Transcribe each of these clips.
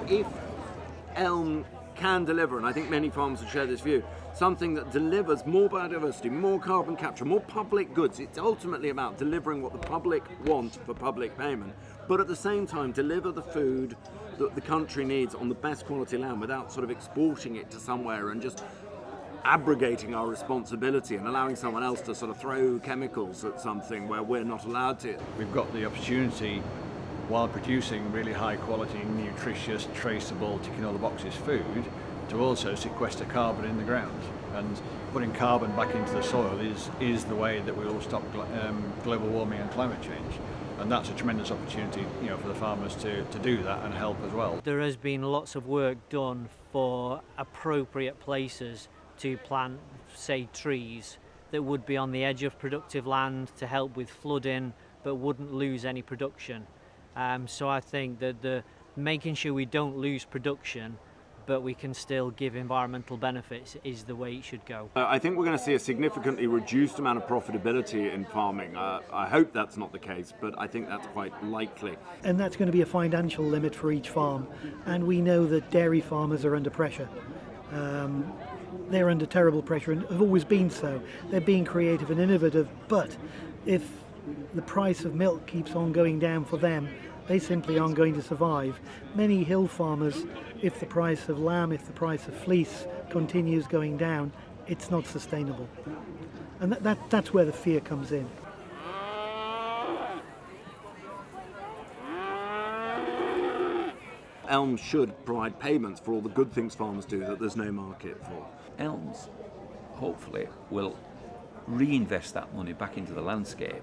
If elm can deliver, and I think many farmers would share this view, something that delivers more biodiversity, more carbon capture, more public goods, it's ultimately about delivering what the public want for public payment, but at the same time deliver the food that the country needs on the best quality land without sort of exporting it to somewhere and just abrogating our responsibility and allowing someone else to sort of throw chemicals at something where we're not allowed to. We've got the opportunity, while producing really high quality, nutritious, traceable, ticking all the boxes food, to also sequester carbon in the ground. And putting carbon back into the soil is the way that we will stop global warming and climate change. And that's a tremendous opportunity, for the farmers to do that and help as well. There has been lots of work done for appropriate places to plant, say, trees that would be on the edge of productive land to help with flooding but wouldn't lose any production. So I think that making sure we don't lose production but we can still give environmental benefits is the way it should go. I think we're going to see a significantly reduced amount of profitability in farming. I hope that's not the case, but I think that's quite likely. And that's going to be a financial limit for each farm. And we know that dairy farmers are under pressure. They're under terrible pressure and have always been so. They're being creative and innovative, but if the price of milk keeps on going down for them, they simply aren't going to survive. Many hill farmers, if the price of lamb, if the price of fleece continues going down, it's not sustainable. And that's where the fear comes in. Elms should provide payments for all the good things farmers do that there's no market for. Elms, hopefully, will reinvest that money back into the landscape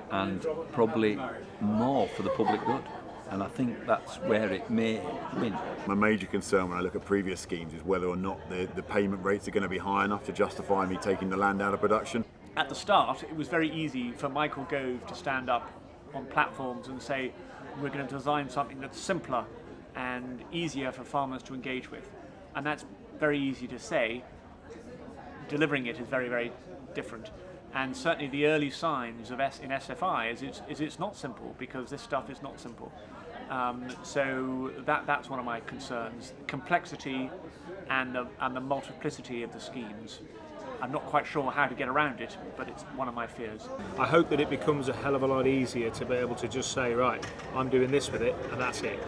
and probably more for the public good. And I think that's where it may win. My major concern when I look at previous schemes is whether or not the payment rates are going to be high enough to justify me taking the land out of production. At the start, it was very easy for Michael Gove to stand up on platforms and say, we're going to design something that's simpler and easier for farmers to engage with. And that's very easy to say. Delivering it is very, very different. And certainly the early signs of in SFI is it's not simple, because this stuff is not simple. So that's one of my concerns. Complexity and the multiplicity of the schemes. I'm not quite sure how to get around it, but it's one of my fears. I hope that it becomes a hell of a lot easier to be able to just say, right, I'm doing this with it, and that's it.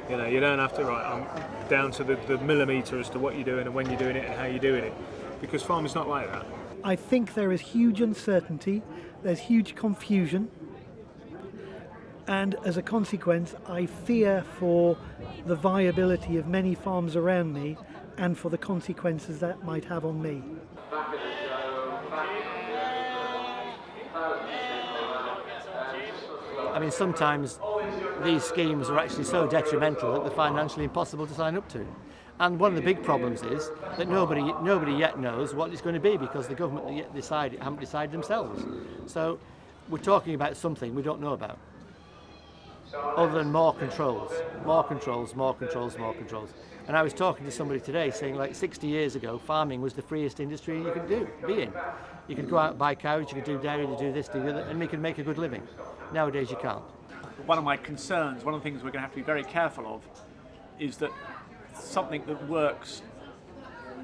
You don't have to, I'm down to the millimetre as to what you're doing and when you're doing it and how you're doing it. Because farming's not like that. I think there is huge uncertainty, there's huge confusion, and as a consequence I fear for the viability of many farms around me and for the consequences that might have on me. I mean, sometimes these schemes are actually so detrimental that they're financially impossible to sign up to. And one of the big problems is that nobody yet knows what it's going to be, because the government haven't decided themselves. So we're talking about something we don't know about, other than more controls. And I was talking to somebody today saying, like 60 years ago, farming was the freest industry you could be in. You could go out and buy cows, you could do dairy, you could do this, do that, and you could make a good living. Nowadays you can't. One of my concerns, one of the things we're going to have to be very careful of, is that something that works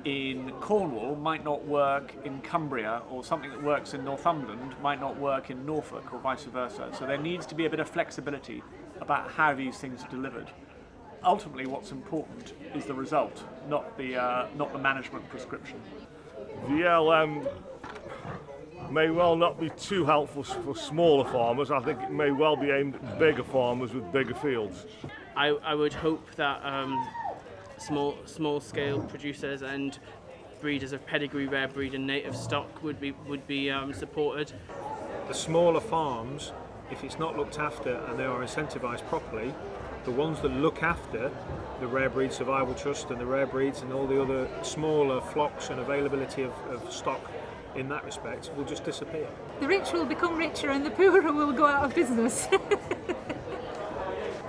in Cornwall might not work in Cumbria, or something that works in Northumberland might not work in Norfolk, or vice versa. So there needs to be a bit of flexibility about how these things are delivered. Ultimately, what's important is the result, not the management prescription. The LM may well not be too helpful for smaller farmers. I think it may well be aimed at bigger farmers with bigger fields. I would hope that small scale producers and breeders of pedigree, rare breed and native stock would be supported. The smaller farms, if it's not looked after and they are incentivised properly, the ones that look after the Rare Breed Survival Trust and the rare breeds and all the other smaller flocks and availability of stock in that respect will just disappear. the rich will become richer and the poorer will go out of business.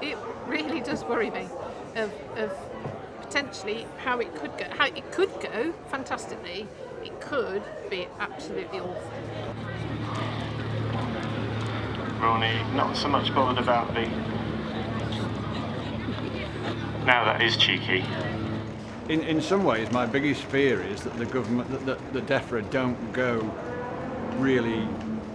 It really does worry me of potentially how it could go. How it could go fantastically. It could be absolutely awful. Ronnie, not so much bothered about the... Now that is cheeky. In some ways, my biggest fear is that the government, that the DEFRA don't go really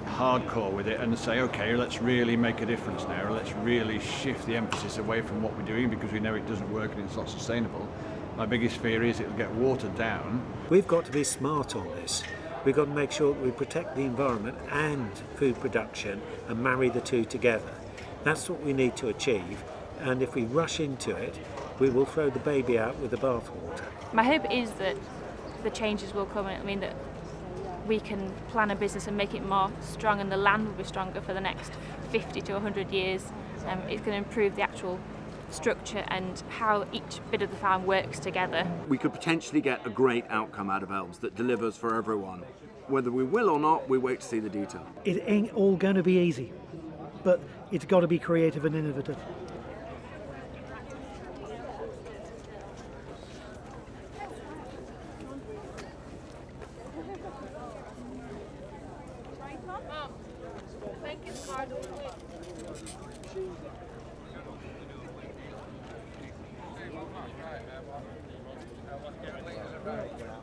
hardcore with it and say, okay, let's really make a difference now, let's really shift the emphasis away from what we're doing because we know it doesn't work and it's not sustainable. My biggest fear is it'll get watered down. We've got to be smart on this. We've got to make sure that we protect the environment and food production and marry the two together. That's what we need to achieve, and if we rush into it, we will throw the baby out with the bathwater. My hope is that the changes will come. I mean, that we can plan a business and make it more strong, and the land will be stronger for the next 50 to 100 years. It's going to improve the actual structure and how each bit of the farm works together. We could potentially get a great outcome out of Elms that delivers for everyone. Whether we will or not, we wait to see the detail. It ain't all going to be easy, but it's got to be creative and innovative. Thank you.